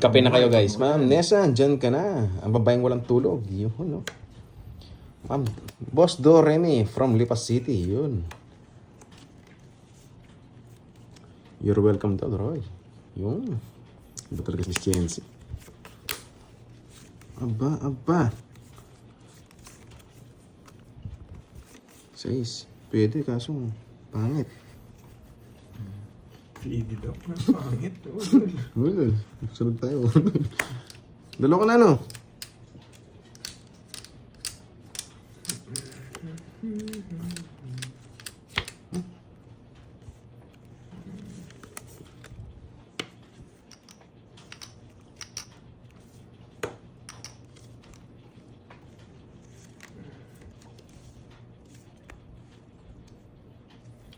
Kape na kayo guys. Ma'am Nessa, andyan ka na. Ang babaeng walang tulog. Yun, no? Ma'am, Boss Do Remy from Lipas City. Yun. You're welcome daw, Roy. Yun. Iba talaga si Kenzie. Aba. 6. Pwede, kaso pangit. Pwede daw. Pangit. Wala. Sunod tayo. Dalawa ka na, no?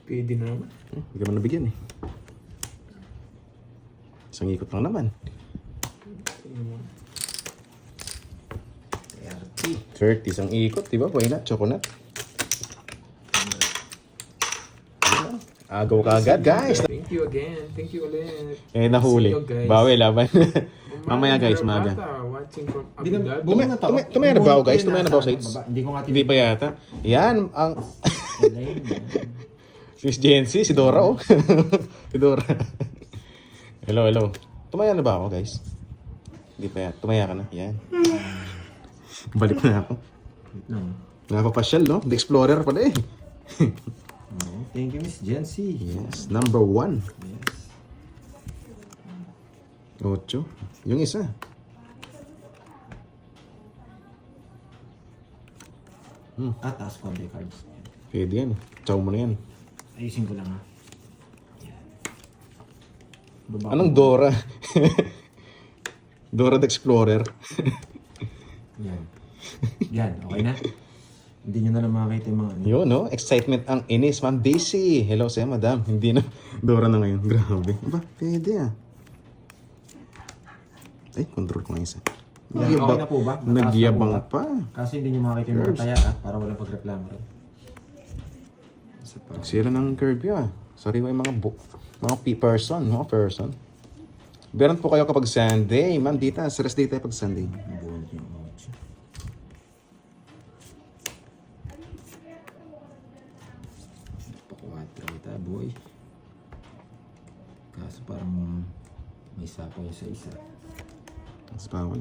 Pwede naman. Hindi ka man nabigyan eh. Isang ikot lang naman. 30, isang ikot, di ba? Why not? Chocolate. Agaw ka agad, guys. Thank you again. Thank you ulit. Nahuli. See you, guys. Bawi, laban. Mamaya, guys, maga. Watching from Abu Dhabi. Tumaya na ba ako, guys? Tumaya na ba ako, sides? Hindi ko nga Hindi pa yata. Yan, ang... Miss Jency, si Dora, oh. Si Dora. Hello. Tumaya na ba ako, guys? Hindi pa yata. Tumaya ka na. Yan. Balik na ako. Nakapasyal, no? The Explorer pala eh. Thank you, Miss Jency. Yes, number 1. Yes. 8. Yung isa. Taas ko ang cards. Pwede yan. Chow mo na yan. Ayusin ko lang ha. Anong Dora? Dora the Explorer. Yan, okay na? Hindi nyo na lang makakita yung mga ano. Yun, no? Excitement ang inis. Ma'am Daisy. Hello sa'yo, madam. Hindi na. Dora na ngayon. Grabe. Ba, pwede ah. Ay, control ko nga isa. Okay na po ba? Mataas Nagyabang na po pa. Kasi hindi nyo makakita yung mga taya ha, para walang pagreklamo rin. Sira ng curve yun ah. Sorry, may mga person. Meron po kayo kapag Sunday. Ma'am, dita. Stress day tayo pag Sunday. Nabuhol yung mochi. Pakuwatra kita, boy. Kaso parang may sapo yung sa isa. Mas bawal.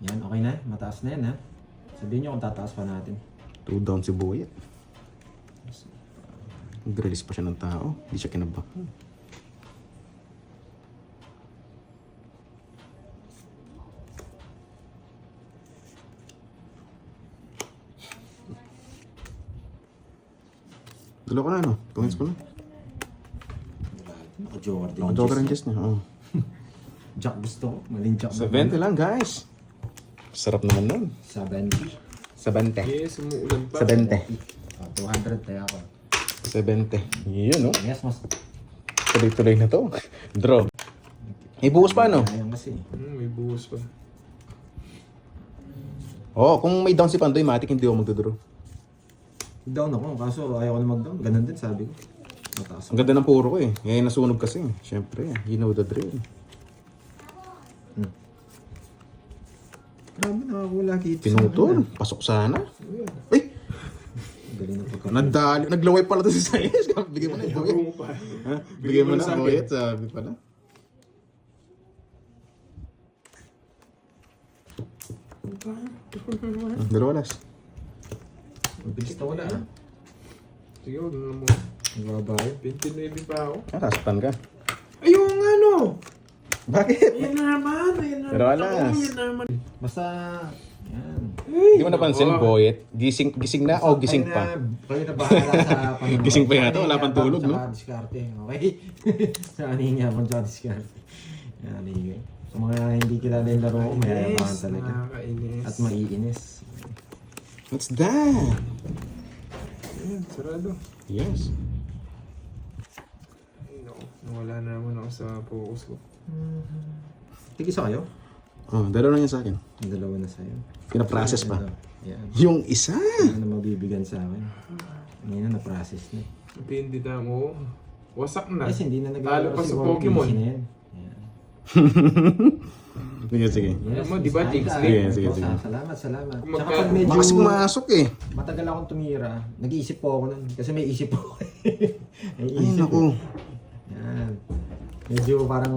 Yan, okay na? Mataas na yan ha? Sabihin nyo kung tataas pa natin. 2 down si Boyet. Nag-release pa siya ng tao. Hindi siya kinaba. Dalawa ko na, no? 2 hands ko na. Naka-joker din. Naka-joker ang chest niya. Oh. Jack gusto ko. Maling Jack. 70 lang, guys. Sarap naman nun. 70. 70. Yes, umuulan pa. 70. 200 tayo ako. 70. Yun, no? Yes, mas. Tuloy-tuloy na to. Draw. Ibuhos pa, no? Ayan kasi. May buhos pa. Oo, kung may down si Pandoy, matik hindi ako magdodraw. Down ako. Kaso ayaw ko na mag-down. Ganun din sabi ko. Mataas. Ang ganda ng puro ko eh. Ngayon nasunog kasi. Siyempre, you know the drill. Grabe, nakakula kita. Pinutol. Pasok sana. Ay! Galing na pagka. Naglaway pala to si Sayes. Bigyan mo na yung Boyet. Ayaw pa. Ha? Bigyan mo na Boyet. Sabi pala. Dalawa last. Mabilis na wala ah. Sige, huwag na mo. Nababayo. 29 pa ako. Nakasaktan ka. Ayun nga no! Bakit? Ayan na naman. Pero alas. Ayan na naman. Basta, yan. Hindi mo napansin, Boyet. Gising na o gising pa? Kayo na bahala sa panonood. Gising pa yata, wala pang tulog, no? Tsaka diskarte, okay? Sa aningyabang tsaka diskarte. Yan, aningay. Sa mga hindi kilala yung laro ko, may ayabangan talaga. Nakakainis. At maiinis. What's that? Ayan, sarado. Yes. Ay, no. Nawala na naman ako sa focus ko. Tig-isa kayo? Oh, dalawa na yan sa akin. Yung dalawa na sa'yo. Pinaprocess pa. Yan. Yung isa. Ano na mabibigyan sa akin? Ngayon na process na. Hindi na mo. Wasak na. Guys, hindi na Talo naglalaro pa si sa Warren Pokemon. Casey na yan. Yan. Sige, sige. Alam mo, di ba, Miss Jigs? Aida. Sige, sige, sige. Salamat. Kung Tsaka magka- pag medyo Makas pumasok eh. matagal akong tumira, nag-iisip po ako nun. Kasi may isip po ako. May Ay, isip naku. Yan. Medyo parang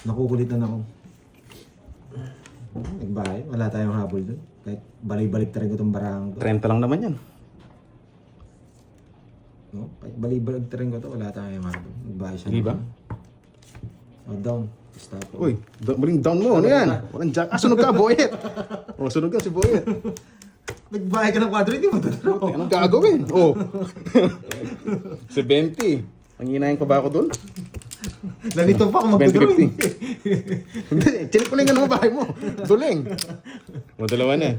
nakukulitan ako. Nagbahay, wala tayong habol dun. Kahit balik-balik ta rin ko itong barang to. 30 lang naman yan. No? Kahit balik-balik ta rin ko to, wala tayong habol. Nagbahay siya. Hindi ba? Oh, down. Stop po. Uy, muling down mo. Ano yan? Walang jack. Ah, sunog ka, Boyet. Oh, sunog ka si Boyet. Nagbahay ka ng kwadro, hindi mo to. Anong gagawin? Oh. 70. Ang hinahin ko ba ako doon? Nalito pa ako mag-drawing. 20-50. Hindi, chinik ko lang yung bahay mo. Duling. O, dalawa na.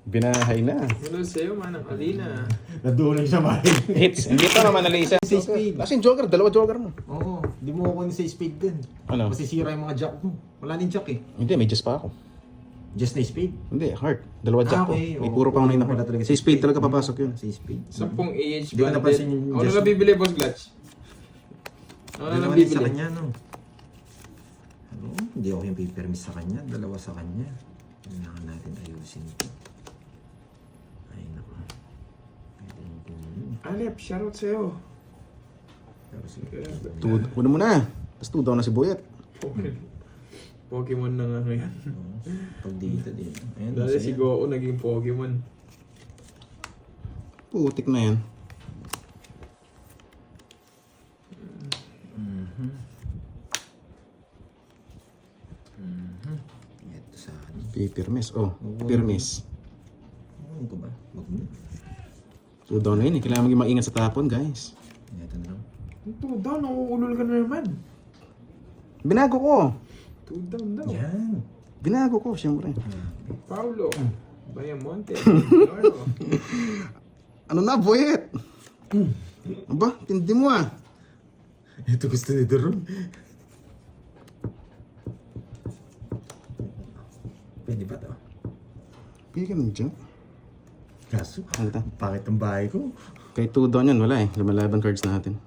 Binahay na. Wala sa'yo, manang Alina. Naduling siya bahay. Hits. Hindi pa naman nalisa. Sa speed. Kasi yung joker, dalawa joker mo. Oo, di mo ako sa speed din. Ano? Masisira yung mga jack mo. Wala din jack eh. Hindi, may just pa ako. Just na speed. Hindi, heart. Dalawa jack ko. okay. May Oo, puro pa wala na talaga Sa speed talaga papasok yun. Sa speed. 10 AH Di ko napansin yung Ako na just- lang bibili, Boss Glutch. Ako na lang Dalawa din sa bibili. kanya, no? Ano? Hindi ako yung pipermis sa kanya. Dalawa sa kanya. Kailangan natin ayusin ito. Ay, naku. Pwede yung puno. Alep, shoutout sa'yo. Pero sige. Una mo na. Tapos 2 down na si Boyet. Pokemon na nga ngayon. Oo. Pag dito. Ayun, Dahil masaya. si Go naging Pokemon. Putik na yan. Ito sa akin. Pipirmis. Oh, pirmis. Ano ko ba? Wag mo. 2 down na yun. Kailangan maging maingat sa tapon, guys. Ito na lang. Ito daw, nauulol ka na naman. Binago ko. 2 down daw. Yan. Binago ko, siyempre. Paulo. Bayamonte. Eduardo. Ano na, Boyet? Aba, tindi mo ah. Ito gusto ni Doron. Pwede ba to? Bigyan mo dyan. Kaso, Ano ta? bakit ang bahay ko? Kahit 2 down yan, wala eh. Lumalaban cards natin.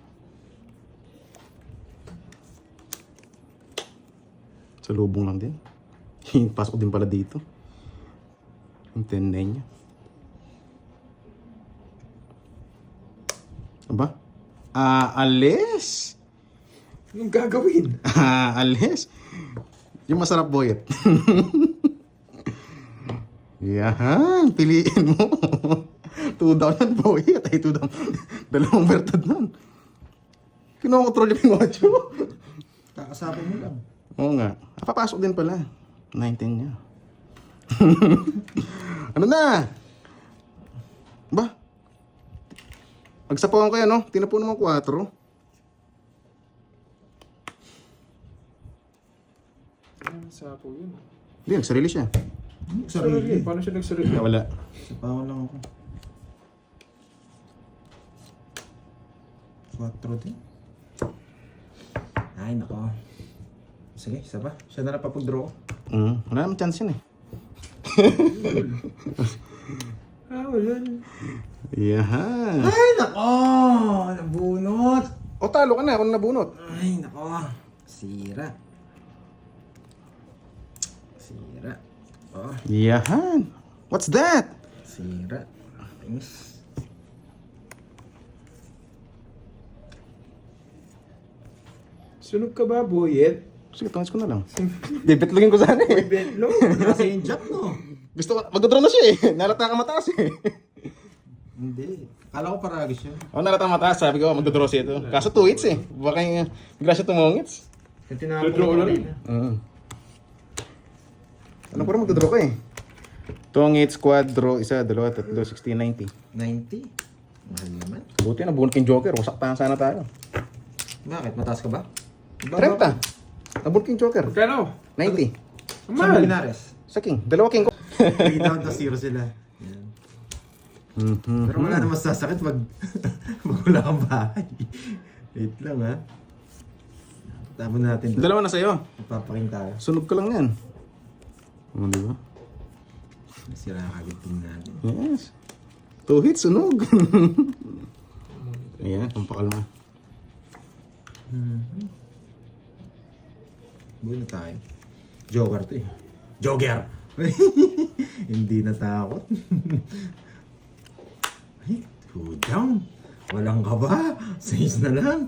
Sa lubong lang din. Pasok din pala dito. Yung 10-9 niya. Aba? Alis? Anong gagawin? Alis? Yung masarap, Boyet. Yan, piliin mo. 2 down yan, Boyet. Ay, 2 down. Dalawang bertad nun. Kinokontrol yung Pinocho. Kakasapin mo lang. Oo nga. Papasok din pala. 19 niya. Ano na? Ba? Magsapawan kayo, no? Tinapo naman 4. Ano sa po yun? Hindi, nagsarili siya. Sarili. Paano siya nagsarili? Wala. Sapawan lang ako. 4 din. Ay, nako. Sige, isa pa. Siya na lang papag-draw ko. Wala naman chance yun eh. Wala na. Yahan. Ay, nako! Nabunot! O talo ka na kung nabunot. Ay, nako. Sira. Sira. Oh, Yahan. What's that? sira. Ayos. Sunog ka ba, Boyet? Sige, tangis ko na lang. Bibitlugin ko sana eh. Betlo? Kasi yung jack, no? Gusto ko, mag-draw na siya eh. Nalata ka mataas eh. Hindi. Kala ko paragi siya. O, nalata ka mataas. Sabi ko, mag-draw siya ito. Kaso 2 hits eh. Baka yung bigla siya tumungits. Draw na rin. Ano pa rin mag-draw ka eh. Tungits, quadro, 1, 2, 3, 16, 90. 90. Mahal naman. Buti na, bunot yung Joker. Wasaktahan sana tayo. Bakit? Mataas ka ba? 30. Nabunot yung Joker. Magkano? 90. Sa Mahal. Linares. Sa King. 2 King ko. 3 down to 0 sila. Yan. Pero wala namang sasakit pag wala kang bahay. Wait lang ha. Tapon natin ito. 2 na sa'yo. Papaking tayo. Sunog ka lang yan. O, di ba? Sira kagad din natin. Yes. 2 hits, sunog. Ayan, pampakalma. Buhay na tayo. Joker to eh. Joker! Hindi natakot. Ay, 2 down. Walang kaba. 6 na lang.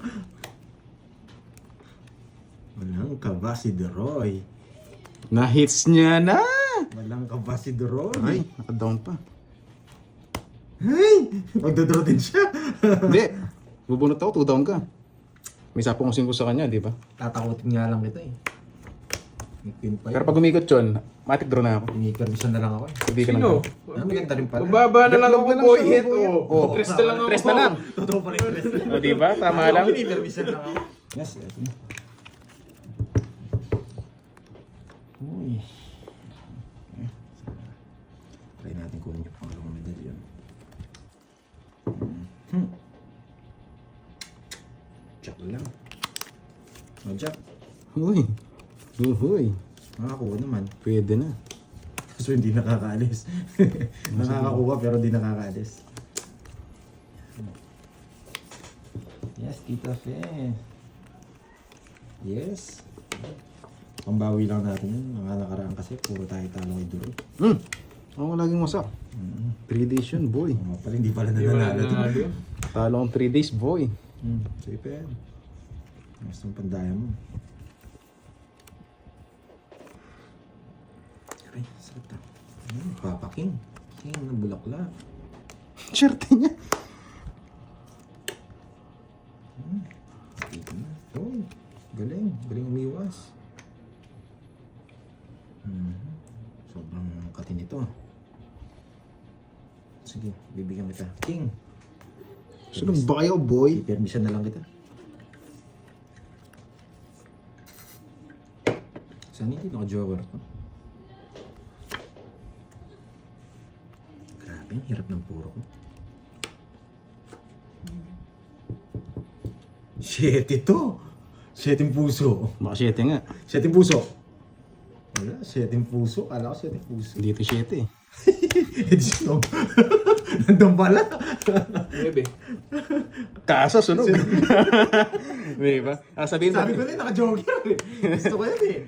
Walang kaba si Deroy. Na-hits niya na! Walang kaba si Deroy. Ay, naka-down pa. Ay! Magdodraw din siya. Hindi. Bubunot ako, 2 down ka. May 10 ko sa kanya, di ba? Tatakutin nga lang kita eh. May queen pa Pero pag umikot yun, matik draw na ako. Umipermission na lang ako eh. Hindi ka Sino? lang. Ah, maganda rin pala. Mababa na lang ako, Betlog na lang boy siya, hit. boy. Oh, Oh. tres na lang ako. 3 na lang. Totoo pala yung tres. O, di ba? Tama lang. Umipermission lang ako. Yes, yes. Uy. Try natin kunin yung pangalawang medalyon. Jack lang. Oh, Jack. Uy. Uhuy. Nakakuha naman. Pwede na. So hindi nakakaalis. Nakakakuha pero hindi nakakaalis. Yes, Tita Fe. Yes. Pambawi lang natin yun. Mga nakaraan kasi puro tayo talo kay Duro. Ako laging wasak. 3 days yun, boy. Oh, pala hindi pala Di ba nananalo. nanalo? Talo ang 3 days, boy. Safe yan. Gusto ng pandaya mo. Aray, sakit na. Papa King. King ng bulaklak. Shirte niya. Dito na. Oh, galing. Galing umiwas. Sobrang katin ito. Sige, bibigyan kita. King. Sunod ba kayo, boy? Permission na lang kita. Saan hindi naka-joker to? Grabe, ang hirap ng puro ko. Shit, ito! Shit yung puso. Baka 7 nga. Shit yung puso. Wala, shit yung puso. Kala ko shit yung puso. Dito 7 eh. Edison. Nandun pala. Bebe. Kaso sunog. Di ba? Sabihin Sabi ko na naka-joker eh. Gusto ko yan eh.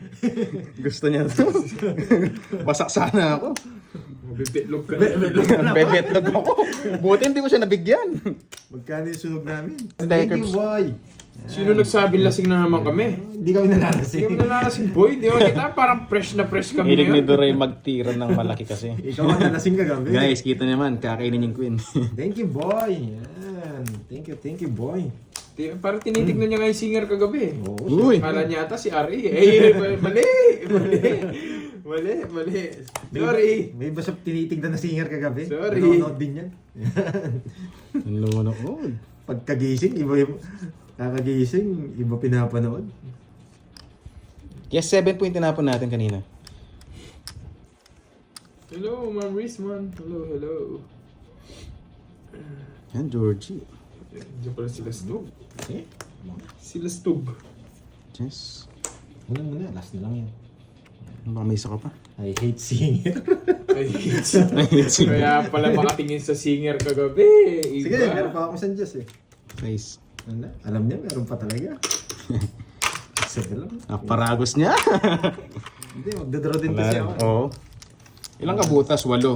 Gusto niya to. Wasak sana ako. Mabibitlog ka na. Bebetlog ako. Buti hindi ko siya nabigyan. Magkano yung sunog namin? Hindi, Thank you, Curbs. boy. Sino nagsabi lasing na naman kami? Hindi kami Hindi nalalasing. kami nalalasing, boy. Di ba kita? Parang fresh na fresh kami Hilig ni ngayon. Doray magtira ng malaki kasi. Ikaw ang nalasing kagabi. Guys, kita naman, kakainin yung queen. Thank you, boy. Yan. Thank you, boy. Parang tinitignan niya nga yung singer kagabi. Oo. Uy! Kala niya ata si Ari. Eh, mali! Mali. Sorry. May iba siya tinitignan na singer kagabi. Sorry. Nanonood din yan. Ang lumanood. Pagkagising, iba yung... Kakagising, iba pinapanood. Yes, 7 point tinapon natin kanina. Hello, Ma'am Risman. Hello. Yan, Georgie. Diyan pala sila Stug. Eh? Sila Stug. Yes. Muna, last na lang yan. Baka may isa ka pa. I hate singer. Ay, kaya pala makatingin sa singer kagabi. Sige, Iba. meron pa ako sa Diyos eh. Nice. Ano? Alam niya, meron pa talaga. Sabi lang. Paragos niya. Hindi, magdodraw din kasi ako. Oo. Ilang kabutas? 8. Ano?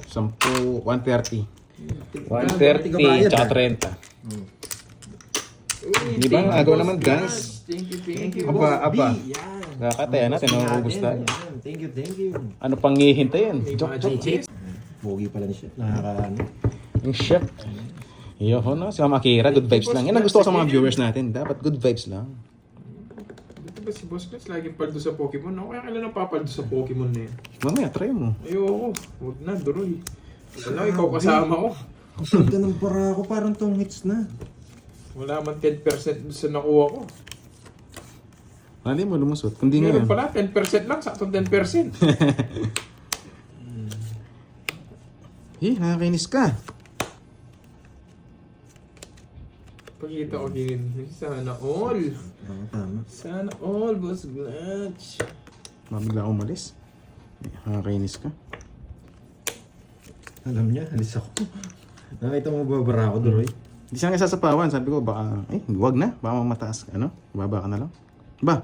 10, 130. 130, Tigabayad, tsaka ah. 30. Uy, Di ba? thank you, Agaw boss naman, Vlad. guys. Thank you. Aba. Yan. Kakataya natin, nauubos tayo. Yan. Thank you. Ano pang hihintayin? Imagine. Pogi pala ni siya. Nakakaano. Yung chef. Yun na, si Mama Akira, good vibes lang. Yan ang gusto ko sa mga viewers natin. Dapat good vibes lang. Dito ba si Boss Class laging paldo sa Pokemon? Ako kaya kailan napapaldo sa Pokemon na yan? Mamaya, try mo. Ayoko. Huwag na, Duroy. Wala, ikaw kasama ko. Ang ganda ng para ako, parang 2 hits na. Wala man 10% sa nakuha ko. Hindi mo lumusot. Kundi Meron ngayon. pala, 10% lang, sakto 10%. Nakakainis ka. Pagkita ko din, sana all. Tama. Sana all, Boss Glitch. Mabigla akong umalis. Nakakainis ka. Alam niya, alis ako. Nakita mo babara ako, Duroy? Hindi siya nagsasapawan. Sabi ko, baka, wag na. Baka mataas. Ano? Baba ka na lang. Ba,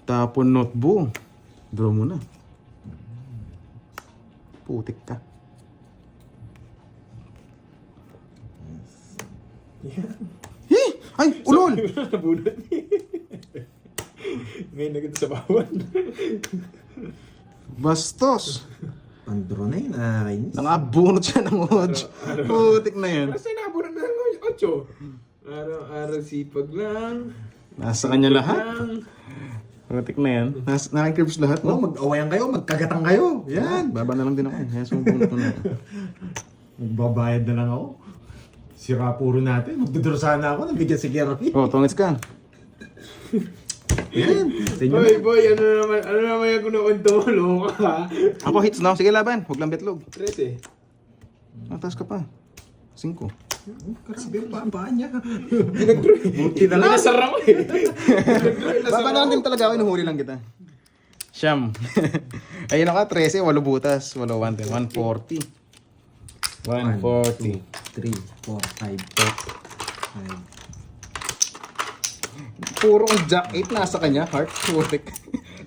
tapon notebook. Draw mo na. Putik ka. Eh! Ay! Ulol! Nabunod. Ngayon na kita sa bawan. Bastos! Pandro na yun, nakakainis. Nakabunot siya ng hodge. Putik na yun. Kasi nabunod na ng 8. Araw-araw sipag lang. Nasa kanya lahat. Lang. Putik na yan. Nakakribs lahat, Oh, no? mag-awayan kayo, magkagatang kayo. Yan. Baba na lang din ako. Kaya sumubunot ko na. Magbabayad na lang ako. Sira puro natin. Magdodoro sana ako, nabigyan si Gary. Oh, tungits ka. Yan. Sa inyo Boy, na. boy, ano naman yung kunuunto mo, loka. Ako hits na. Sige, laban. Huwag lang betlog. 13. Mataas ka pa. 5. Grabe yung paan niya. Buti na lang. Nasara ko eh. Baba na lang din talaga ako. Inuhuli lang kita. Siyam. Ayun ako, 13. 8 butas. 8, 1, 140. 140. 3, 4, 5. Puro kong jack 8 nasa kanya. Heart. Putik.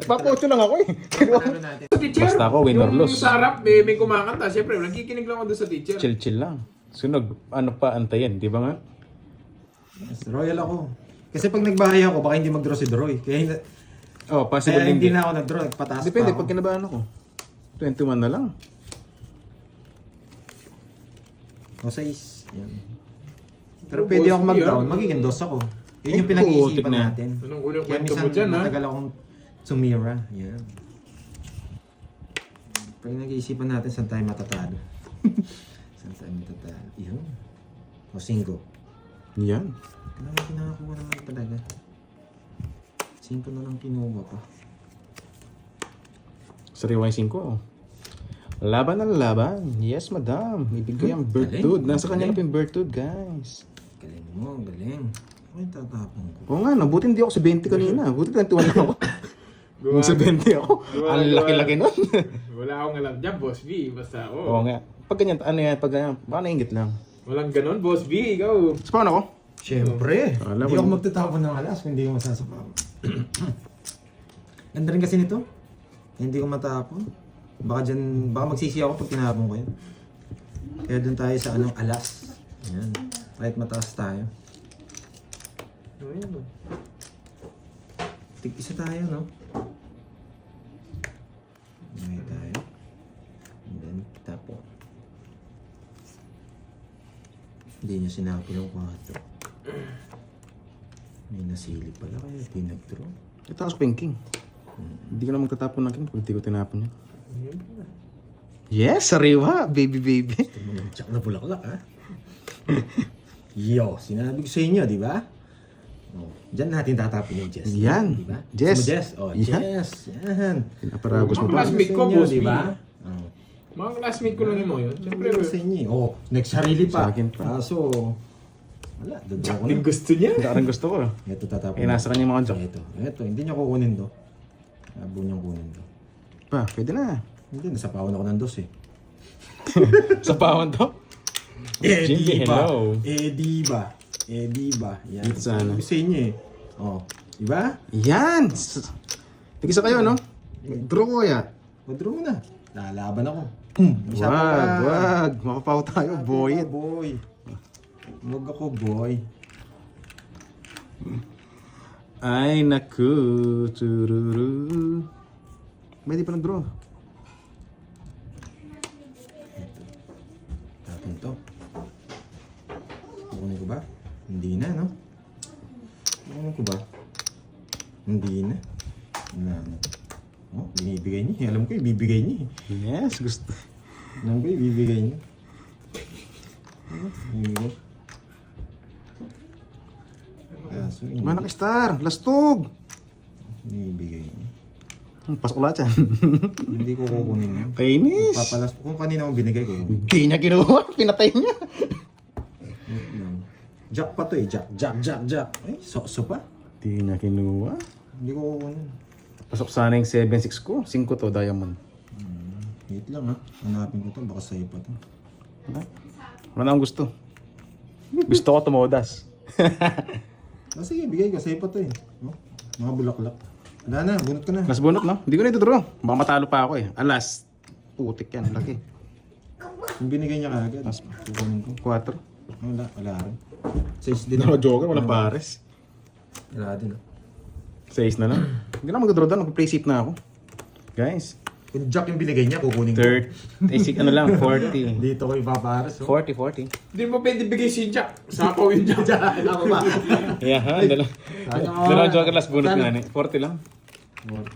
Papocho lang ako eh. Ano natin? Teacher, Basta ako, win or lose. Yung sa harap, may kumakanta. Siyempre, nakikinig lang ako doon sa teacher. Chill-chill lang. Sunog. Ano pa antayin? Di ba nga? Yes, royal ako. Kasi pag nagbahay ako, baka hindi mag-draw si Droy. Kaya Oh, possible hindi din. na ako nag-draw, nagpataas Depende pa pag ako. kinabahan ako. 21 na lang. O 6. Yan. Pero pwede ako mag-down, magiging dos ako. Yun yung Putik pinag-iisipan na. natin. Anong unang Kaya kwento mo minsan dyan, ha? matagal akong sumira. Yan. Pag nag-iisipan natin, saan tayo matatalo? Saan tayo matatalo? Yun. O 5. Yan. Kinakakuha naman talaga. 5 na lang kinuha pa. Sariwa yung 5 oh. Laban na laban. Yes, madam. Ibigay ang birthhood. Nasa kanya na po yung birthhood, guys. Galing mo, galing. Ako yung tatapon ko. Oo nga, no. Buti hindi ako sa 20 kanina. Buti 21 lang ako. Kung sa 20 ako, ang laki-laki nun. Wala akong alam dyan, Boss B. Basta ako. Oo nga. Pag ganyan, ano yan, pag ganyan, baka naingit lang. Walang ganon, Boss B. Ikaw. Spawn ako. Siyempre. Alam Hindi mo. ako magtatapon ng alas kung hindi ko masasapaw. Ganda rin kasi nito. Hindi ko matapon. Baka dyan, baka magsisi ako pag tinapon ko yun. Kaya dun tayo sa anong alas. Ayan. Kahit mataas tayo. Ayun, oh. Tig-isa tayo, no? Okay tayo. And then, tapo. Hindi niya sinabi yung 4. May nasilip pala kaya pinag-draw. Ito ako pinking. Hindi ko na magtatapon ng king kung hindi ko tinapon yan. Yes, sariwa. Baby, baby. Ito mo ng tsak na bulaklak, ha? Yo, sinabi ko sa inyo, di ba? Oh, diyan natin tatapon yung Jess. Yan. Di ba? Jess. Gusto mo Jess? Oh, Yan. Jess. Yan. Pinaparagos mo Mga pa. classmate ko, Sa inyo, Boss di B. ba? Oh. Mga classmate ko lang mo yun. Siyempre, Siyempre sa inyo. Oh, nagsarili pa. Sa akin pa. Kaso, wala. Dodro ko na. yung gusto niya. Parang gusto ko. Ito tatapon. Eh, nasa kanya mga jack. Ito. Hindi niya kukunin to. Abo niyang kunin to. Pa, pwede na. Hindi, nasapawan ako ng dos eh. Sa pawan to? Jimmy, hello. di ba? Di ba? Yan. Dito sana. Sa inyo eh. Oh, di ba? Yan! Tigisa kayo, no? Draw ko ya. Withdraw mo na. Lalaban ako. Wag. Makapaw tayo, boy. Boy. Huwag ako, boy. Ay, naku. Tururu. May di pa nag-draw. Tapon to. Kukunin ko ba? Hindi na, no? Kukunin ko ba? Hindi na. Oh, binibigay niya. Alam ko, ibibigay niya. Yes, gusto. Alam ko, ibibigay niya. Ibibigay. Kaso, Manak star, lastog. ibibigay niya. Pasok lahat yan. Hindi ko kukunin yun. Kainis. Papalas kung kanina ko binigay ko. Hindi niya kinuha. Pinatay niya. Jack pa to eh. Jack. Ay, so pa. Hindi niya kinuha. Hindi ko kukunin. Pasok sana yung 7-6 ko. 5 to, diamond. Wait lang ha. Hanapin ko to. Baka sa'yo pa to. Wala na akong gusto. Gusto ko tumodas. Oh, sige, bigay ko. Sa'yo pa to eh. Oh, mga bulaklak. Wala na, bunot ko na. Mas bunot, no? Hindi ko na ito-draw. Baka matalo pa ako eh. Alas. Putik yan. Laki. Yung binigay niya kagad. Kukunin ko. 4. Wala rin. 6 din. Dalawa joker, walang pares. Wala din. 6 na lang. Hindi na mag-draw doon. Mag-play safe na ako. Guys. Kung jack yung binigay niya, kukunin ko. 30. Ano lang, 40. Dito ko ipaparas. Oh. 40. Hindi mo pwede bigay si Jack. Sapaw yung Jack. Ako ba? Yeah, ha? Dalawang joker last bunot nga eh. 40 lang.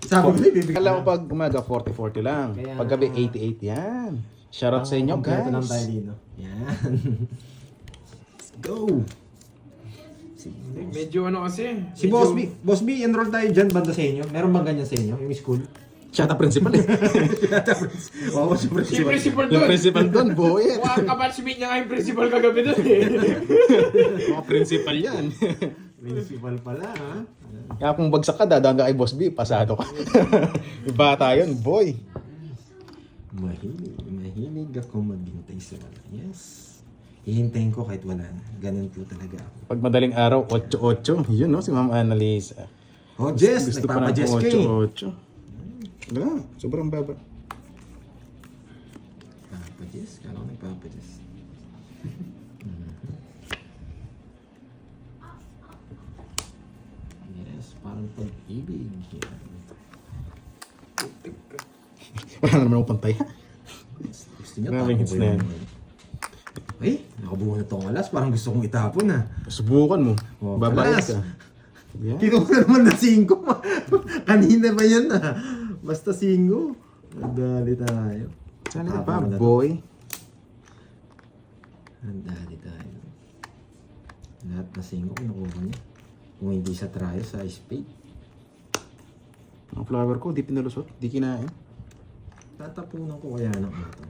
Sabi ko na ibibigay. Kala ko pag umaga 40 lang. Kaya- Pag gabi 88 yan. Shoutout sa inyo, Kompleto lang tayo guys. dito. Yan. Let's go. Medyo ano kasi. Si Boss B. Boss B, enroll tayo dyan banda sa inyo. Meron bang ganyan sa inyo? Yung school? Siya ta principal eh. Oo, si Si principal. principal Yung doon. principal doon, boy. Mga kabatchmate niya nga yung principal kagabi doon eh. Mga principal yan. Principal pala, ha? Kaya kung bagsak ka, dadaan ka kay Boss B, pasado ka. Iba tayo yun, boy. Mahilig ako maghintay sa wala. Yes. Hihintayin ko kahit wala na. Ganun po talaga ako. Pag madaling araw, 8-8. Yun, no? Si Ma'am Annalisa. Oh, Jess! Gusto pa ng Nagpapa-Jess ka eh. 8-8. Wala, sobrang baba. Papa-Jess? Kala ko nagpapa-Jess. Yes, parang pag-ibig. Wala na naman akong pantay. Gusto niya Maraming hits na yan. Ay, nakabuo na tong alas. Parang gusto kong itapon ha. Subukan mo. Oh, Babayad alas. ka. Yan. Kinuha naman na 5. Kanina ba yan na? Basta 5. Nagdali tayo. Sali ka Tapon pa, mo na to. boy. Nagdali tayo. Lahat na 5 kinukuha niya. Kung hindi sa trial, sa spade. Ang flower ko, di pinalusot, di kinain. Tatapunan ko kaya ng ito.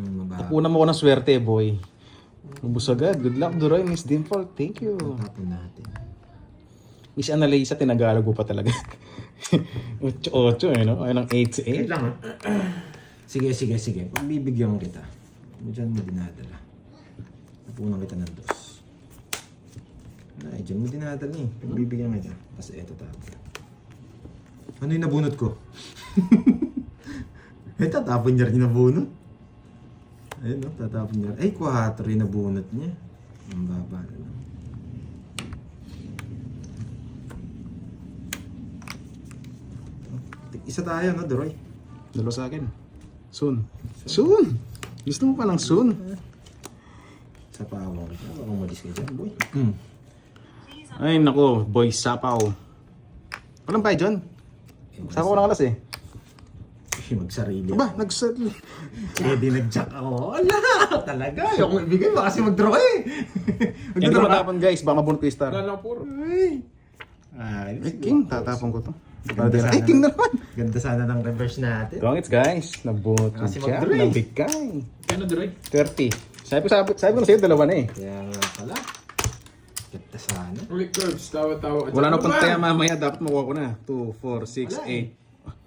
Yung mababa. Tapunan mo ko ng swerte, boy. Ubus agad. Good luck, Duroy. Miss Dimple. Thank you. Tatapon natin. Miss Annalisa, tinagalag ko pa talaga. 8-8 eh, no? Ay, ng 8-8. Wait lang ha. Sige. Pagbibigyan kita. Diyan mo dinadala. Tapunan kita ng 2. Ay, diyan mo dinadala eh. Pagbibigyan kita. Kasi eto tapon. Ano yung nabunot ko? Tatapon niya rin yung nabunot. Ayun no, tatapon niya. Ay, 4 yung nabunot niya. Ang baba na lang. Isa tayo, no, Doroy? Dalawa sa akin. Soon. Soon! Gusto mo pa ng soon? Sa pawang kita. Baka umalis ka dyan, boy. Ay, nako. Boy, sapaw. Walang pa dyan. Saka ko ng alas eh. Magsarili. Aba, nagsal. Eh, di nag-jack ako. Wala! Talaga. Ayoko ibigay mo kasi mag-draw eh. Hindi ko matapon guys. Baka mabunot ko yung star. Wala lang puro. Ay, Ay, king. Tatapon ko to. Ganda sana. Ay, king na naman. Ganda sana ng reverse natin. Wrong it's guys. Nabunot ko Kasi siya. mag-draw eh. Nabigay. Ano, Droy? 30. Sabi ko na sa'yo, dalawa na eh. Kaya nga pala. Ganda sana. Ulit curves, tawa-tawa. Wala na Ano pang ba? taya mamaya. Dapat makuha ko na. 2, 4, 6, Wala eh. 8.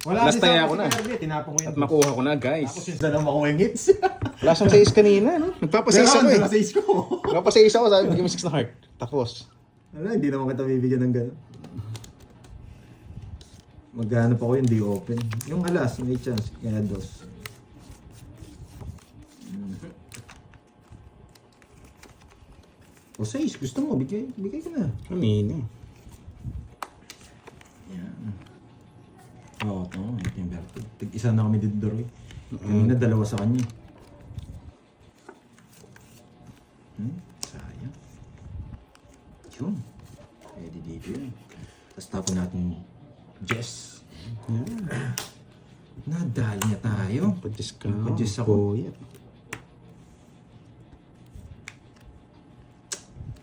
Wala Last si taya Sam, ko na. si Kirby, tinapon ko yun. At makuha ko na guys. Tapos yung dalawa ko yung hits. Wala siyang 6 kanina. No? Nagpapasayis ako eh. Dalawa 6 ko. Nagpapasayis ako. Sabi, bigyan mo 6 na heart. Tapos. Wala, hindi naman kita bibigyan ng gano'n. Maghanap ako yung di open. Yung alas, may chance. Kaya 2. O 6, gusto mo, bigay ko na. Kanina. Yan. Oo, ito yung Berto. Tig-isa na kami dito, Doroy. Kanina, 2 sa kanya. Sayang. Yun. Pwede dito yun. Tapos tapon natin Jess. Yan. Nadali na tayo. Pag-just ka. Pag-just ako. Boy.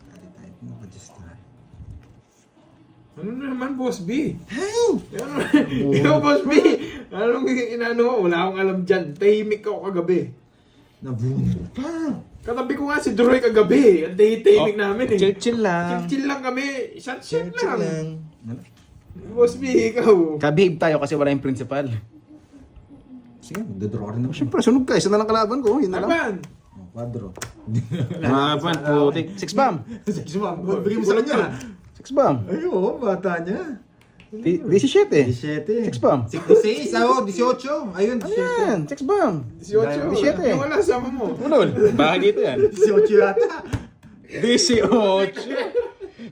Dali tayo. Maka-Jess tayo. Ano na naman, Boss B? Hey! Ikaw, Boss B! Anong inaano mo? Wala akong alam dyan. Tahimik ako kagabi. Nabunod pa. Katabi ko nga si Droy kagabi. Ang tahimik namin eh. Chill lang. Chill lang kami. Shot Chill lang. lang. Boss B, ikaw. Kabihib tayo kasi wala yung principal. Sige, magdodraw rin ako. Siyempre, sunog ka. Isa na lang kalaban ko. Yun na lang. Laban. Oh, quadro. Mapan, putik. 6 bomb. 6 bomb. Bigay mo sa kanya. 6 bomb. Ay, oo, bata niya. 17. 17. 6 bomb. 16, ako, 18. Ayun, Ano yan? 6 bomb. 18. 17. Yung wala, sama mo. Unol. Bahagi ito yan. 18 yata. 18.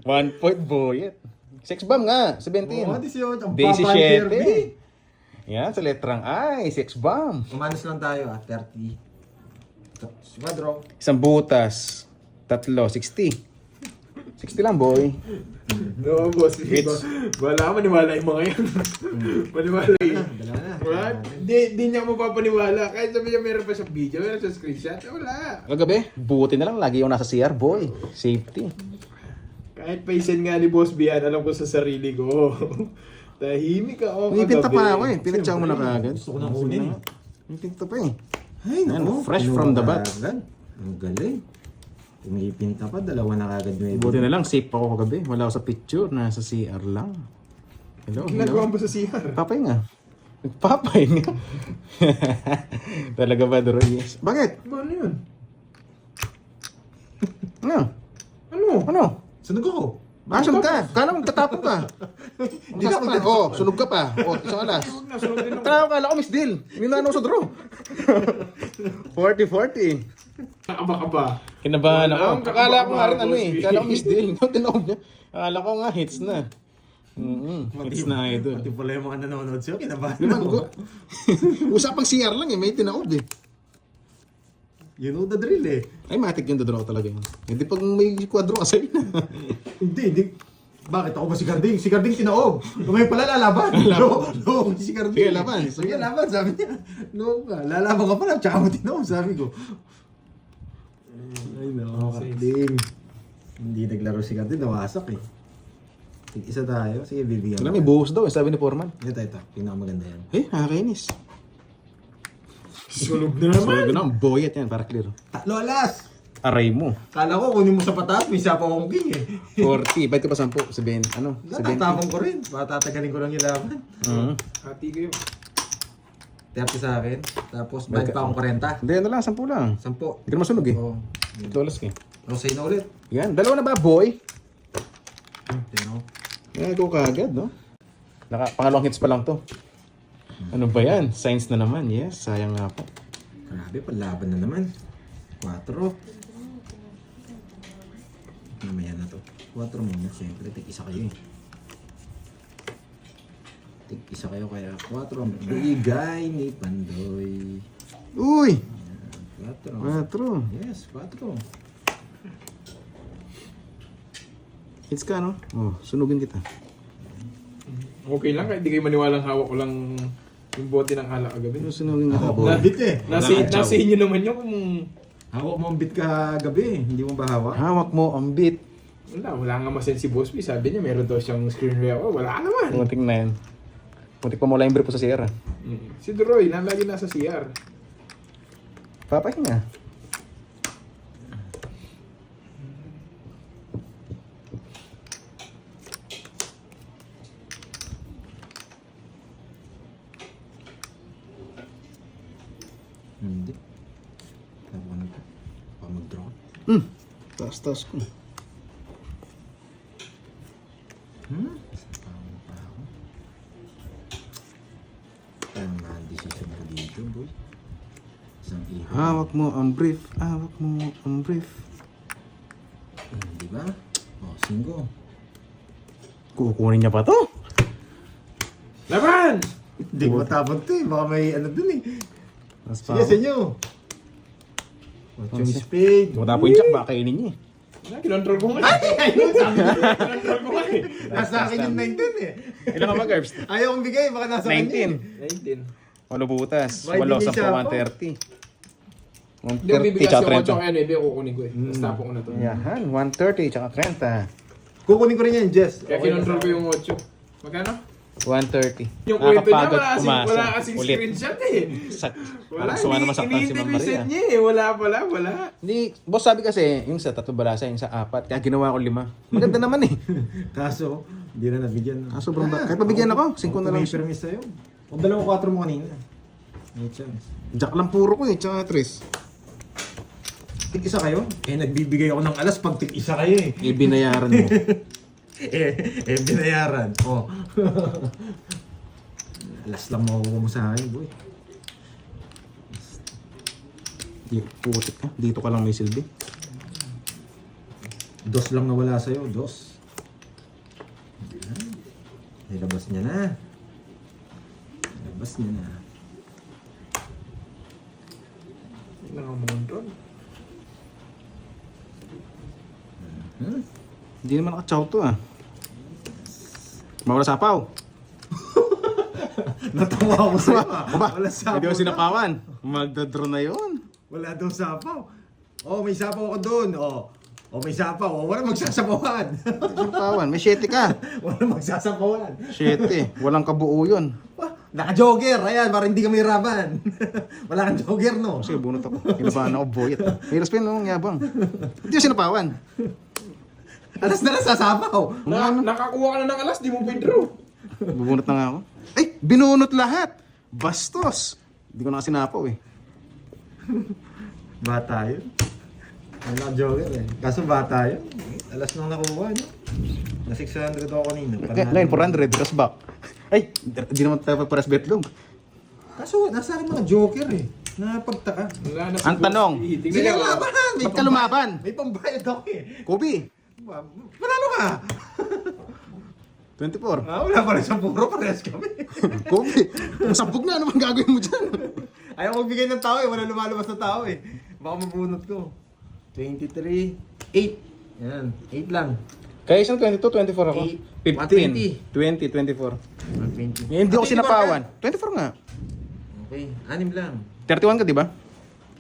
1 point boyet. 6 bomb nga. 17. Oo, 18. Ang 17. Yan, sa letrang I. 6 bomb. Umanos lang tayo 30. Quadro. Isang butas. 3, 60. 60 lang, boy. No, boss. Hits. Wala, maniwala yung mga yan. Maniwala yun. Dalawa na. What? Di niya ako mapapaniwala. Kahit sabi niya meron pa sa video, meron sa screenshot. Wala. Kagabi, buti na lang. Lagi yung nasa CR, boy. Safety. Kahit paisin nga ni Boss Bian, alam ko sa sarili ko. Tahimik ako Pinipinta kagabi. pa ako eh. Pinatsaw mo na kagad. Gusto ko nang kunin. Pinipinta pa eh. Ay, Yan, naku. fresh from the bat. Agad. Ang galing. Pumipinta pa, dalawa na kagad may Buti na lang, safe ako kagabi. Wala ako sa picture. Nasa CR lang. Hello, Ginagawa hello. mo sa CR. Papay nga. Nagpapay nga. Talaga ba, Doro? Yes. Bakit? Ano yun? Ano? Ano? Ano? Sunog ako. Asan ka? Kala mo tatapon ka. Hindi ka pa. Oh, sunog ka pa. Oh, isang alas. Huwag na, sunod din ako. Kala ko, Miss Deal. Hindi na ano sa draw. 40-40. Nakabaka ba? Kinabahan ako. Walang Akala ko nga rin ano Boss eh. B. Kala ko Miss Deal. Tinaog niya. Akala ko nga hits na. Hits na ito. Pati pala yung mga nanonood sa'yo, kinabahan Di ba? ako. Usapang CR lang eh. May tinaog eh. You know the drill eh. Ay, matik yung draw talaga yun. Hindi pag may quadro kasay na. Hindi. Bakit ako ba si Garding? Si Garding tinaog. Kumain pala lalaban. No, si Garding. Sige, laban. Sige, laban. Sabi niya. No ka. Lalaban ka pala. Tsaka mo tinaog. Sabi ko. Ay no, Garding. Hindi naglaro si Garding. Nawasak eh. Isa tayo. Sige, bibigyan Wala, may buhos daw eh. Sabi ni Foreman. Ito. Pinakamaganda yan. Eh, nakakainis. Sunog na naman. Sabi ko na, boyet yan para clear. Tatlo alas! Aray mo. Kala ko kunin mo sa pataas. May isa pa akong king eh. 40. Ba't ka pa 10? 7. Ano? 70. Natatapon ko rin. Patatagalin ko lang yung laban. Hati kayo. 30 sa akin. Tapos bayad pa akong 40. Hindi, ano lang, 10 lang. 10. Hindi ka masunog eh. Oo. Dollars ka eh. Rosay na ulit. Yan, dalawa na ba, boy? Tino. Yan, go kaagad, no? Pangalawang hits pa lang to. Ano ba yan? Science na naman. Yes, sayang nga po. Grabe, panlaban na naman. 4. Mamaya na to. 4 muna, siyempre. Tig-isa kayo eh. Tig-isa kayo kaya 4 ang bigay ni Pandoy. Uy! 4. 4. Yes, 4. Hits ka, no? Oh, sunugin kita. Okay lang, kahit di kayo maniwalang hawak ko lang yung bote ng alak kagabi. Sunugin kita, boy. Nabit eh. Nasa inyo naman yun kung... Hawak mo ang bit ka gabi. Hindi mo ba hawak? Hawak mo ang beat. Wala nga masen si Boss B. Sabi niya, meron daw siyang screenware. Oh, wala naman. Muntik na yan. Muntik pa mula yung brief ko sa Sierra. Si Droy, lagi nasa CR. Papahinga. Hindi. Tapos na to. Baka mag-draw. Taas-taas ko. Paano pa ako? Tama ang decision ko dito, boy. Isang iho. Hawak mo ang brief. Hawak mo ang brief. Di ba? O, 5. Kukunin niya pa to. Laban! Hindi ko matapag to eh. Baka may ano dun eh. Tapos Sige sa inyo. Yung spade. Tumatapo yung jack, baka kainin niya eh. Kinontrol ko nga. Ayun, sabi ko. Kinontrol ko nga eh. Nasa akin yung 19 eh. Ilan ka mag-herbs? Ayaw kong bigay. Baka nasa kanya. 19. 19. Walo butas. Why Walo hindi sa siya 130. Hindi ko 130 bibigyan tsaka si Ocho 30. kaya hindi ko kukunin ko eh. Tapos tapo ko na to. Yan, 130 tsaka 30. Kukunin ko rin yan, Jess. Kaya kinontrol ko yung 8. Magkano? 130. Yung kwento niya, Nakakapagod wala umasa. kasing Ulit. screenshot eh. Parang suwa naman saktan si Ma'am Maria. niya eh. Wala. Hindi, boss sabi kasi, yung sa 3 balasa, yung sa 4, kaya ginawa ko 5. Maganda naman eh. Kaso, hindi na nabigyan. Sobrang ba? Kahit pabigyan ako, 5 na lang. May permis sa'yo. Kung 2 4 mo kanina. May chance. Jack lang puro ko eh, tsaka 3. tig-isa kayo? Nagbibigay ako ng alas pag tig-isa kayo eh. Ibinayaran mo. Binayaran. Oh. Alas lang makukuha mo sa akin, boy. Putik ka. Dito ka lang may silbi. Dos lang nawala sa'yo, dos. Ayan. Nilabas niya na. Nilabas niya na. Nangamunod. Hindi naman nakachaw to ah. Mawala sapaw. Natawa ako sa'yo ah. Aba, Wala sapaw. hindi ko sinapawan. Magdodro na yun. Wala daw sapaw. Oh, may sapaw ako doon. Oh, may sapaw. Oh, wala magsasapawan. Sinapawan. May 7 ka. Wala magsasapawan. 7. Walang kabuo yun. Naka-jogger. Ayan, para hindi ka mahirapan. Wala kang jogger, no? Sige, bunot ako. Hinabahan ako, boyet. May respect no, yabang. Hindi ko sinapawan. Alas na lang sasapaw. Nakakuha ka na ng alas, di mo withdraw. Bubunot na nga ako. Ay, binunot lahat. Bastos. Hindi ko na sinapaw eh. Bata yun. Wala jogger eh. Kaso bata yun. Alas nang nakuha, no? Na 600 ako kanina. Ngayon, 400. Dress back. Ay, hindi naman tayo paras betlog. Kaso nasa akin mga joker eh. Napagtaka. Wala na Ang tanong. Tingnan Sige, mo. laban! Ba't ka lumaban? May pambayad ako eh. Kobe. Panalo ka! 24. Wala pa rin sa puro, parehas kami. Kobe. Masabog na. Ano bang gagawin mo dyan? Ayaw magbigay ng tao eh, wala lumalabas na tao eh. Baka mabunot ko. 23, 8. Yan, 8 lang. Kaya isang 22, 24 ako. 15. 20, 24. 120. Eh, hindi ako sinapawan. 24 nga. Okay, 6 lang. 31 ka, di ba?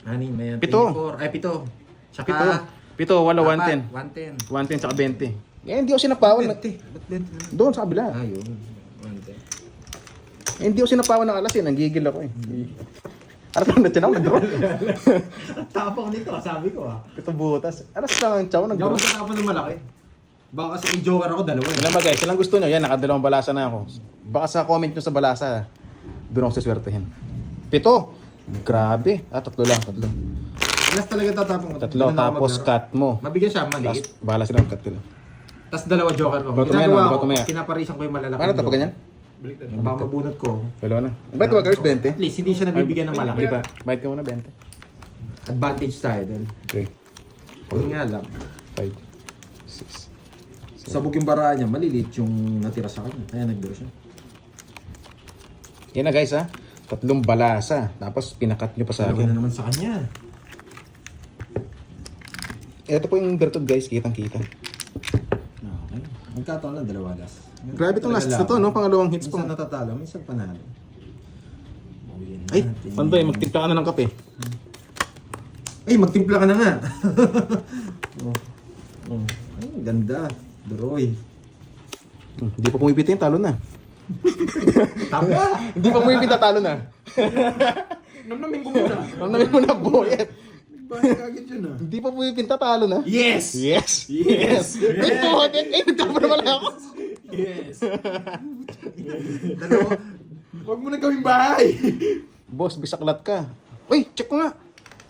6, may 7. 24. Ay, 7. Tsaka, 7, wala 110. 110. 110 tsaka 20. Eh, hindi ako sinapawan. 20. Ba't 20? Doon sa kabila. Ayun. 110. Eh, hindi ako sinapawan ng alas eh. Nanggigil ako eh. Ano ka na tiyan ako? Nag-draw. Tapang nito, sabi ko ah. Ito butas. Alas lang ang tiyaw. Hindi ako Nag-draw. matapang ng malaki. Baka kasi may joker ako, dalawa. Ilan ba guys? Ilang gusto nyo? Yan, nakadalawang balasa na ako. Baka sa comment nyo sa balasa, doon ako siswertehin. 7. Grabe. 3 lang. 3. Alas talaga tatapang ko. 3 tapos cut mo. Mabigyan siya, Tapos maliit. bahala sila mag-cut nila. Tapos dalawa joker ko. Bato maya, Ginagawa bato ko, maya. kinaparisan ko yung malalaki. Ano ito pa ganyan? Baliktad. Baka mabunot ko. Dalawa na. Bakit wag guys 20? At least, hindi siya nabibigyan ng malaki. Di ba? Bayad ka muna 20. Advantage tayo doon. Okay. Yun nga lang. 5. 6. Sabog yung baraan niya, maliliit yung natira sa kanya. Kaya nag-draw siya. Yan na guys ha. 3 balasa. Tapos pinakat nyo pa sa Sabi na akin. naman sa kanya. Ito po yung bertod guys. Kitang kita. Okay. Magkataon lang, dalawa last. Grabe itong last na to no. Pangalawang hits po. Minsan natatalo, minsan panalo. Ay, Pandoy, magtimpla ka na ng kape. Ay, magtimpla ka na nga. Ay, ganda. Droy. Hindi pa pumipita yung talo na. Tama! Hindi pa pumipita talo na. Namnamin ko muna. Ang namin mo na boyet. Bakit kagad yun ah? Hindi pa pumipinta talo na. Yes! Yes! Yes! Ay, nagtapa naman ako. Yes. Dalawa. Huwag mo na gawing bahay. Boss, bisaklat ka. Uy, check ko nga.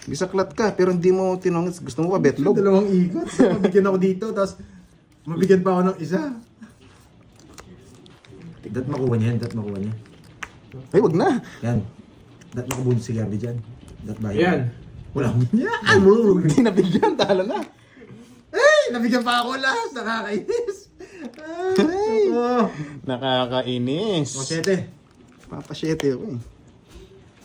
Bisaklat ka, pero hindi mo tinongit. Gusto mo pa betlog? Dalawang ikot. Mabigyan ako dito, tapos mabigyan pa ako ng isa. Dat makuha niya yan, dat makuha niya. Ay, wag na. Yan. Dat makabunod si Gabi dyan. Dat ba Yan. Wala mo niya. Hindi nabigyan, talo na. Ay! Nabigyan pa ako last. Nakakainis. Ay! Oh. Nakakainis. O, 7. Papasyete ako eh.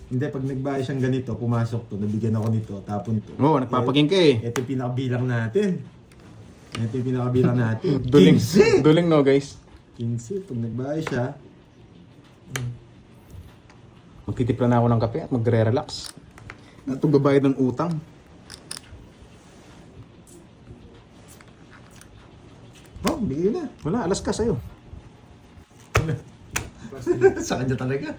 Hindi, pag nagbayad siyang ganito, pumasok to, nabigyan ako nito, tapon to. Oo, nagpapaging ka eh. Ito yung pinakabilang natin. Ito yung pinakabilang natin. Duling. 15! Duling no guys. 15. Pag nagbayad siya, Magtitipla na ako ng kape at magre-relax. At itong babayad ng utang. oh, bigay na. Wala, alas ka sa'yo. Sa kanya talaga.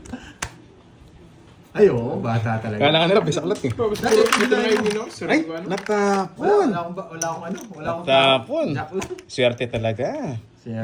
Ay, oo, bata talaga. Kailangan nila, bisaklat eh. Dito na yung Minos. Ay, Wala natapon. Wala akong ano, wala akong Natapon. Jack lang. Swerte talaga. Siya.